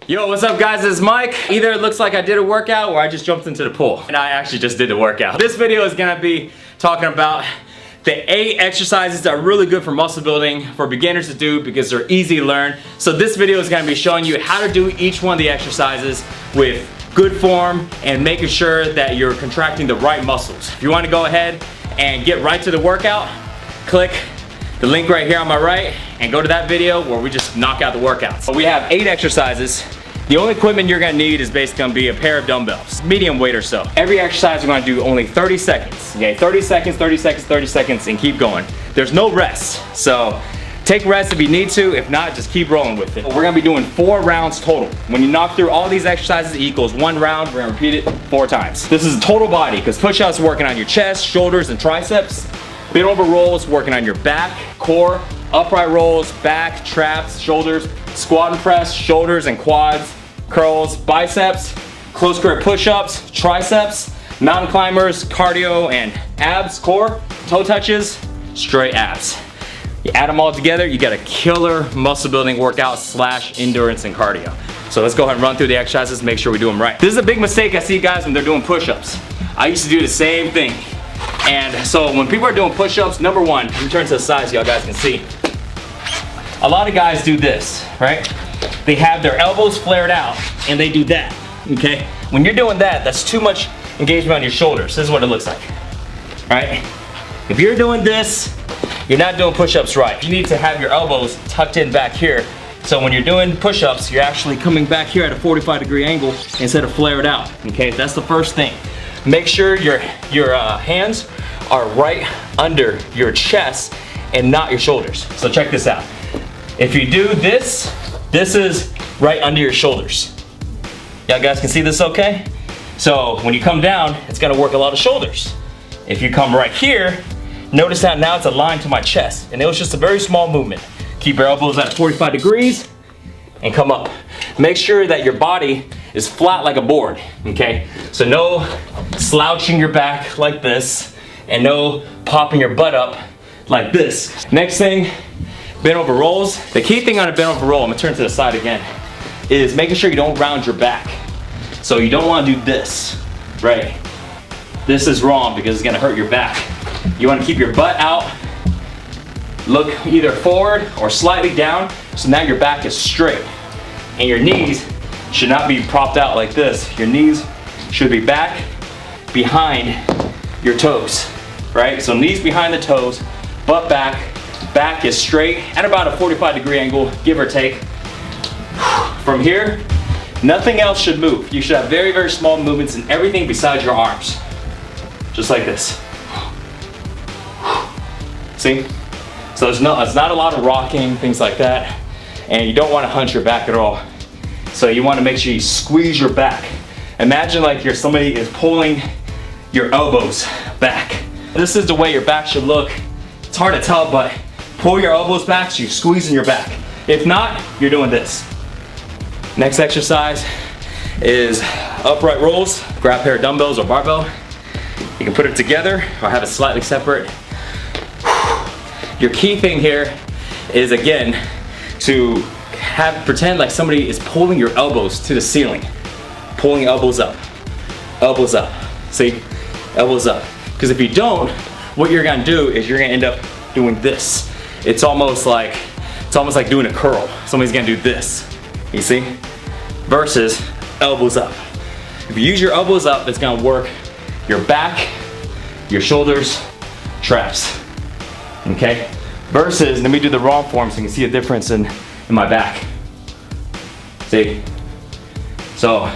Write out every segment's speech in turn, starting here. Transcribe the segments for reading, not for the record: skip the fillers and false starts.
Yo, what's up guys, it's Mike. Either it looks like I did a workout or I just jumped into the pool. And I actually just did the workout. This video is gonna be talking about the 8 exercises that are really good for muscle building for beginners to do because they're easy to learn. So this video is gonna be showing you how to do each one of the exercises with good form and making sure that you're contracting the right muscles. If you wanna go ahead and get right to the workout, click the link right here on my right and go to that video where we just knock out the workouts. So we have 8 exercises. The only equipment you're gonna need is basically gonna be a pair of dumbbells, medium weight or so. Every exercise we're gonna do only 30 seconds, okay? 30 seconds, 30 seconds, 30 seconds, and keep going. There's no rest, so take rest if you need to. If not, just keep rolling with it. We're gonna be doing 4 rounds total. When you knock through all these exercises, it equals 1 round. We're gonna repeat it 4 times. This is total body, because push-ups working on your chest, shoulders, and triceps. Bent over rolls working on your back, core, upright rolls, back, traps, shoulders, squat and press, shoulders and quads, curls, biceps, close grip push-ups, triceps, mountain climbers, cardio and abs, core, toe touches, straight abs. You add them all together, you got a killer muscle building workout / endurance and cardio. So let's go ahead and run through the exercises, make sure we do them right. This is a big mistake I see guys when they're doing push-ups. I used to do the same thing. And so when people are doing push-ups, number one, let me turn to the side so y'all guys can see. A lot of guys do this, right? They have their elbows flared out and they do that, okay? When you're doing that, that's too much engagement on your shoulders. This is what it looks like, right? If you're doing this, you're not doing push-ups right. You need to have your elbows tucked in back here. So when you're doing push-ups, you're actually coming back here at a 45-degree angle instead of flared out, okay? That's the first thing. Make sure your hands are right under your chest and not your shoulders. So check this out. If you do this, this is right under your shoulders. Y'all guys can see this okay? So when you come down, it's gonna work a lot of shoulders. If you come right here, notice that now it's aligned to my chest. And it was just a very small movement. Keep your elbows at 45 degrees and come up. Make sure that your body is flat like a board, okay? So no slouching your back like this and no popping your butt up like this. Next thing, bent over rolls. The key thing on a bent over roll, I'm gonna turn to the side again, is making sure you don't round your back. So you don't wanna do this, right? This is wrong because it's gonna hurt your back. You wanna keep your butt out, look either forward or slightly down, so now your back is straight. And your knees should not be propped out like this. Your knees should be back behind your toes, right? So knees behind the toes, butt back, back is straight at about a 45-degree angle, give or take. From here, nothing else should move. You should have very, very small movements in everything besides your arms. Just like this. See? So it's not a lot of rocking, things like that. And you don't want to hunch your back at all. So you want to make sure you squeeze your back. Imagine like somebody is pulling your elbows back. This is the way your back should look. It's hard to tell, but pull your elbows back so you're squeezing your back. If not, you're doing this. Next exercise is upright rolls. Grab a pair of dumbbells or barbell. You can put it together or have it slightly separate. Your key thing here is, again, to pretend like somebody is pulling your elbows to the ceiling. Pulling your elbows up. Elbows up. See? Elbows up. Because if you don't, what you're gonna do is you're gonna end up doing this. It's almost like doing a curl. Somebody's gonna do this. You see? Versus elbows up. If you use your elbows up, it's gonna work your back, your shoulders, traps. Okay? Versus, let me do the wrong form so you can see a difference in my back. See? So,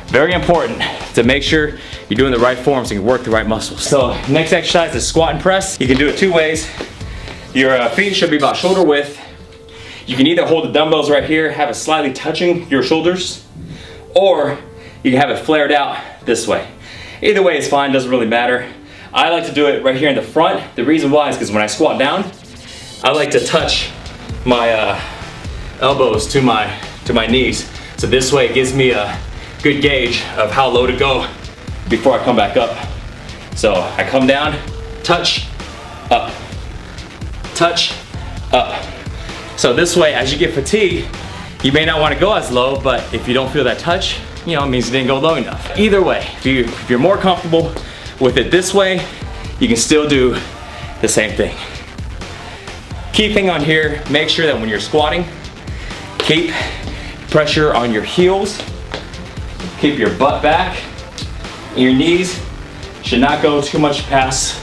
very important to make sure you're doing the right form so you can work the right muscles. So, next exercise is squat and press. You can do it 2 ways. Your feet should be about shoulder width. You can either hold the dumbbells right here, have it slightly touching your shoulders, or you can have it flared out this way. Either way is fine, doesn't really matter. I like to do it right here in the front. The reason why is because when I squat down, I like to touch my elbows to my knees. So this way it gives me a good gauge of how low to go before I come back up. So I come down, touch, up, touch, up. So this way, as you get fatigued, You may not want to go as low, but if you don't feel that touch, you know, it means you didn't go low enough. Either way, if you're more comfortable with it this way, you can still do the same thing. Key thing on here, make sure that when you're squatting, keep pressure on your heels, keep your butt back, and your knees should not go too much past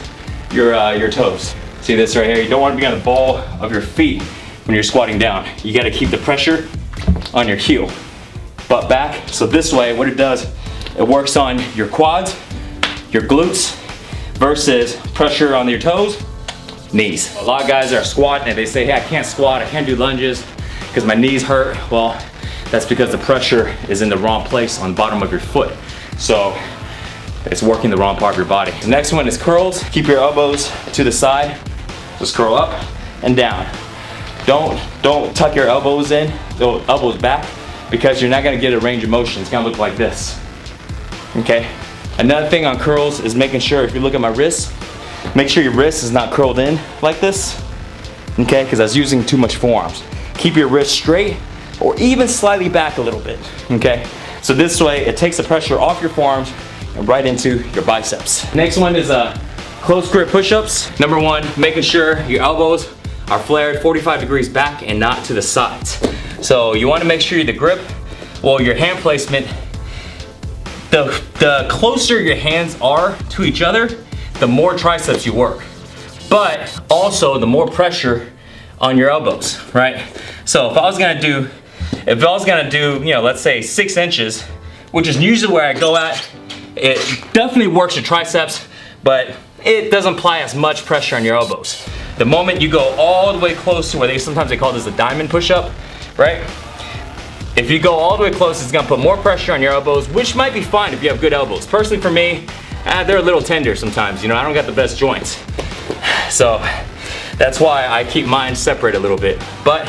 your toes. See this right here? You don't want to be on the ball of your feet when you're squatting down. You got to keep the pressure on your heel, butt back. So this way, what it does, it works on your quads, your glutes, versus pressure on your toes, knees. A lot of guys are squatting and they say, hey, I can't squat, I can't do lunges because my knees hurt. Well, that's because the pressure is in the wrong place on the bottom of your foot. So it's working the wrong part of your body. The next one is curls. Keep your elbows to the side. Just curl up and down. Don't tuck your elbows in, elbows back, because you're not gonna get a range of motion. It's gonna look like this, okay? Another thing on curls is making sure, if you look at my wrist, make sure your wrist is not curled in like this, okay? Because I was using too much forearms. Keep your wrist straight or even slightly back a little bit, okay? So this way, it takes the pressure off your forearms and right into your biceps. Next one is close grip push-ups. Number one, making sure your elbows are flared 45 degrees back and not to the sides. So you want to make sure the grip, well, your hand placement, the closer your hands are to each other, the more triceps you work. But also the more pressure on your elbows, right? So if I was gonna do, you know, let's say 6 inches, which is usually where I go at, it definitely works your triceps, but it doesn't apply as much pressure on your elbows. The moment you go all the way close to where sometimes they call this a diamond push-up, right? If you go all the way close, it's gonna put more pressure on your elbows, which might be fine if you have good elbows. Personally for me, they're a little tender sometimes, you know, I don't got the best joints. So that's why I keep mine separate a little bit. But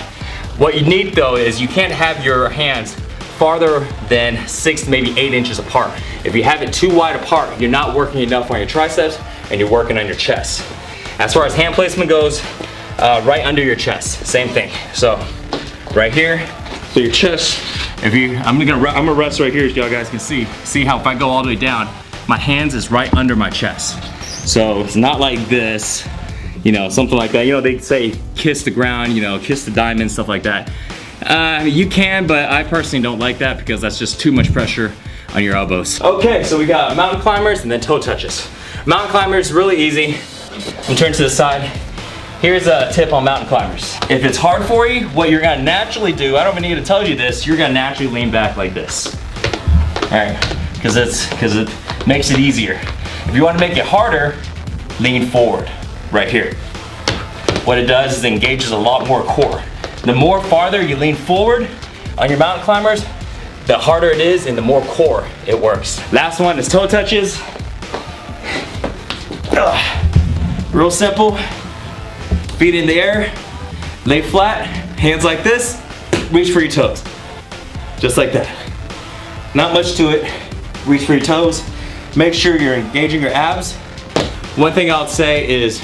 what you need though is you can't have your hands farther than 6, maybe 8 inches apart. If you have it too wide apart, you're not working enough on your triceps and you're working on your chest. As far as hand placement goes, right under your chest, same thing. So right here, so your chest, I'm gonna rest right here so y'all guys can see how if I go all the way down, my hands is right under my chest. So it's not like this, you know, something like that. You know, they say kiss the ground, you know, kiss the diamond, stuff like that. You can, but I personally don't like that because that's just too much pressure on your elbows. Okay, so we got mountain climbers and then toe touches. Mountain climbers, really easy. I'm turn to the side. Here's a tip on mountain climbers. If it's hard for you, what you're gonna naturally do, I don't even need to tell you this, you're gonna naturally lean back like this. All right, because it makes it easier. If you wanna make it harder, lean forward, right here. What it does is it engages a lot more core. The more farther you lean forward on your mountain climbers, the harder it is and the more core it works. Last one is toe touches. Real simple. Feet in the air, lay flat, hands like this, reach for your toes. Just like that. Not much to it. Reach for your toes. Make sure you're engaging your abs. One thing I'll say is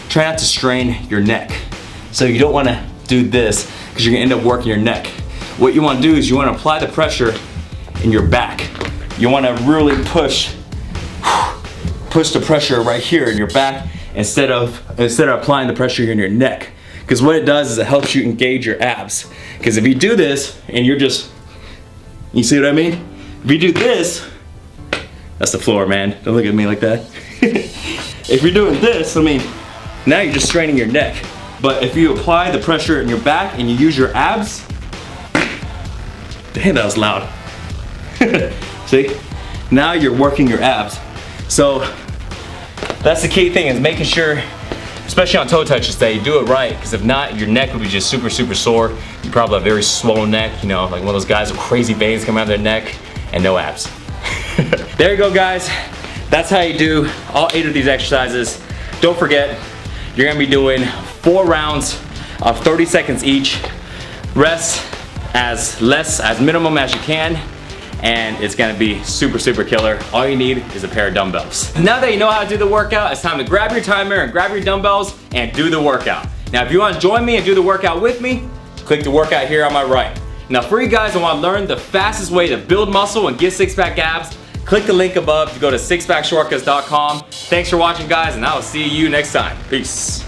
try not to strain your neck. So you don't want to do this because you're gonna end up working your neck. What you want to do is you want to apply the pressure in your back. You want to really push the pressure right here in your back instead of applying the pressure in your neck. Because what it does is it helps you engage your abs. Because if you do this and you see what I mean? If you do this, that's the floor, man. Don't look at me like that. If you're doing this, I mean, now you're just straining your neck. But if you apply the pressure in your back and you use your abs, damn, that was loud. See? Now you're working your abs. So that's the key thing, is making sure, especially on toe touches, that you do it right. Because if not, your neck would be just super, super sore. You probably have a very swollen neck, you know, like one of those guys with crazy veins coming out of their neck and no abs. There you go, guys. That's how you do all 8 of these exercises. Don't forget, you're gonna be doing 4 rounds of 30 seconds each. Rest as minimum as you can, and it's gonna be super, super killer. All you need is a pair of dumbbells. Now that you know how to do the workout, it's time to grab your timer and grab your dumbbells and do the workout. Now, if you wanna join me and do the workout with me, click the workout here on my right. Now for you guys that want to learn the fastest way to build muscle and get six-pack abs, click the link above to go to sixpackshortcuts.com. Thanks for watching guys, and I will see you next time. Peace.